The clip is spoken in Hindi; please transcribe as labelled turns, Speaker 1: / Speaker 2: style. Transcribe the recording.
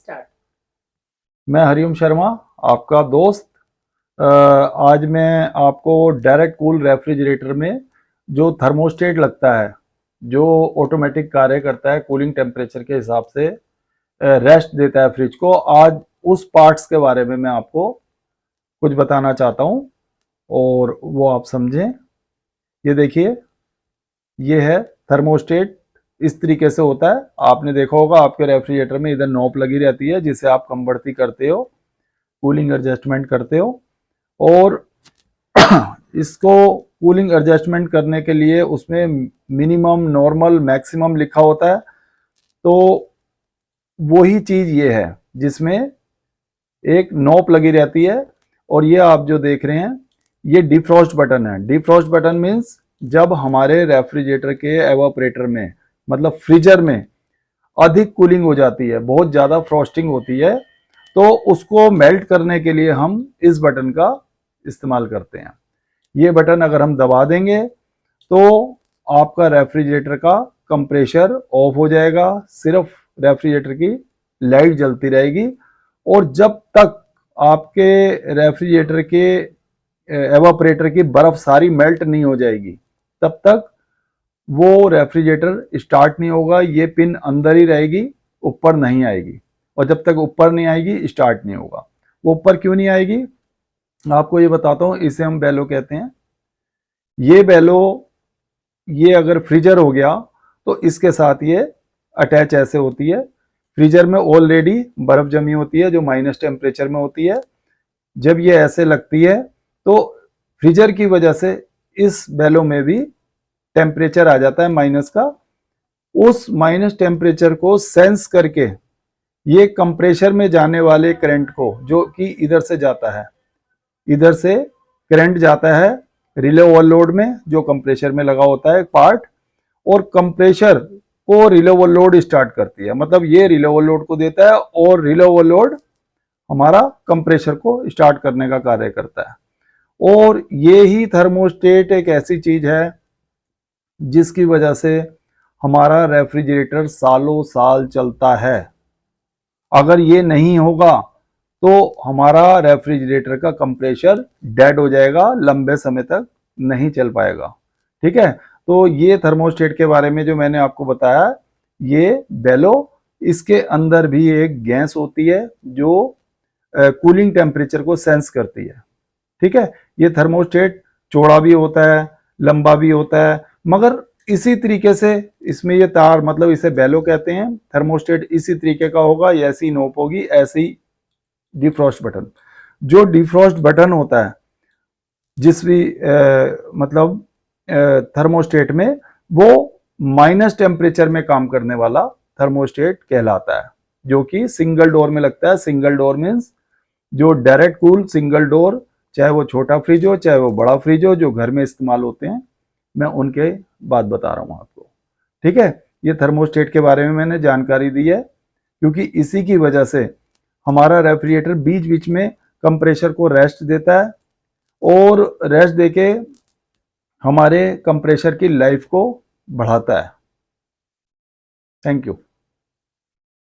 Speaker 1: स्टार्ट।
Speaker 2: मैं हरिओम शर्मा, आपका दोस्त। आज मैं आपको डायरेक्ट कूल रेफ्रिजरेटर में जो थर्मोस्टेट लगता है, जो ऑटोमेटिक कार्य करता है कूलिंग टेम्परेचर के हिसाब से, रेस्ट देता है फ्रिज को, आज उस पार्ट्स के बारे में मैं आपको कुछ बताना चाहता हूँ और वो आप समझें। ये देखिए, ये है थर्मोस्टेट। इस तरीके से होता है। आपने देखा होगा आपके रेफ्रिजरेटर में इधर नॉब लगी रहती है जिसे आप कम बढ़ती करते हो, कूलिंग एडजस्टमेंट करते हो। और इसको कूलिंग एडजस्टमेंट करने के लिए उसमें मिनिमम, नॉर्मल, मैक्सिमम लिखा होता है। तो वही चीज ये है जिसमें एक नॉब लगी रहती है। और ये आप जो देख रहे हैं ये डिफ्रॉस्ट बटन है। डिफ्रॉस्ट बटन मीन्स जब हमारे रेफ्रिजरेटर के एवापोरेटर में, मतलब फ्रीजर में अधिक कूलिंग हो जाती है, बहुत ज़्यादा फ्रॉस्टिंग होती है, तो उसको मेल्ट करने के लिए हम इस बटन का इस्तेमाल करते हैं। ये बटन अगर हम दबा देंगे तो आपका रेफ्रिजरेटर का कंप्रेशर ऑफ हो जाएगा, सिर्फ रेफ्रिजरेटर की लाइट जलती रहेगी। और जब तक आपके रेफ्रिजरेटर के एवापोरेटर की बर्फ सारी मेल्ट नहीं हो जाएगी तब तक वो रेफ्रिजरेटर स्टार्ट नहीं होगा। ये पिन अंदर ही रहेगी, ऊपर नहीं आएगी। और जब तक ऊपर नहीं आएगी स्टार्ट नहीं होगा। वो ऊपर क्यों नहीं आएगी आपको ये बताता हूँ। इसे हम बेलो कहते हैं। ये बेलो, ये अगर फ्रीजर हो गया तो इसके साथ ये अटैच ऐसे होती है। फ्रीजर में ऑलरेडी बर्फ जमी होती है जो माइनस टेम्परेचर में होती है। जब ये ऐसे लगती है तो फ्रीजर की वजह से इस बेलो में भी टेम्परेचर आ जाता है माइनस का। उस माइनस टेम्परेचर को सेंस करके ये कंप्रेसर में जाने वाले करंट को, जो कि इधर से जाता है, इधर से करंट जाता है रिले ओवरलोड में, जो कंप्रेसर में लगा होता है पार्ट, और कंप्रेसर को रिले ओवरलोड स्टार्ट करती है। मतलब ये रिले ओवरलोड को देता है और रिले ओवरलोड हमारा कंप्रेसर को स्टार्ट करने का कार्य करता है। और ये ही थर्मोस्टेट एक ऐसी चीज है जिसकी वजह से हमारा रेफ्रिजरेटर सालों साल चलता है। अगर ये नहीं होगा तो हमारा रेफ्रिजरेटर का कंप्रेसर डेड हो जाएगा, लंबे समय तक नहीं चल पाएगा। ठीक है, तो ये थर्मोस्टेट के बारे में जो मैंने आपको बताया, ये बेलो, इसके अंदर भी एक गैस होती है जो कूलिंग टेम्परेचर को सेंस करती है। ठीक है, ये थर्मोस्टेट चौड़ा भी होता है, लंबा भी होता है, मगर इसी तरीके से इसमें ये तार, मतलब इसे बेलो कहते हैं। थर्मोस्टेट इसी तरीके का होगा, ऐसी नोक होगी, ऐसी डिफ्रॉस्ट बटन। जो डिफ्रॉस्ट बटन होता है जिस भी मतलब थर्मोस्टेट में, वो माइनस टेम्परेचर में काम करने वाला थर्मोस्टेट कहलाता है, जो कि सिंगल डोर में लगता है। सिंगल डोर मीन्स जो डायरेक्ट कूल सिंगल डोर, चाहे वो छोटा फ्रिज हो चाहे वो बड़ा फ्रिज हो, जो घर में इस्तेमाल होते हैं, मैं उनके बात बता रहा हूं आपको। ठीक है, ये थर्मोस्टेट के बारे में मैंने जानकारी दी है, क्योंकि इसी की वजह से हमारा रेफ्रिजरेटर बीच बीच में कंप्रेसर को रेस्ट देता है और रेस्ट देके हमारे कंप्रेसर की लाइफ को बढ़ाता है। Thank you.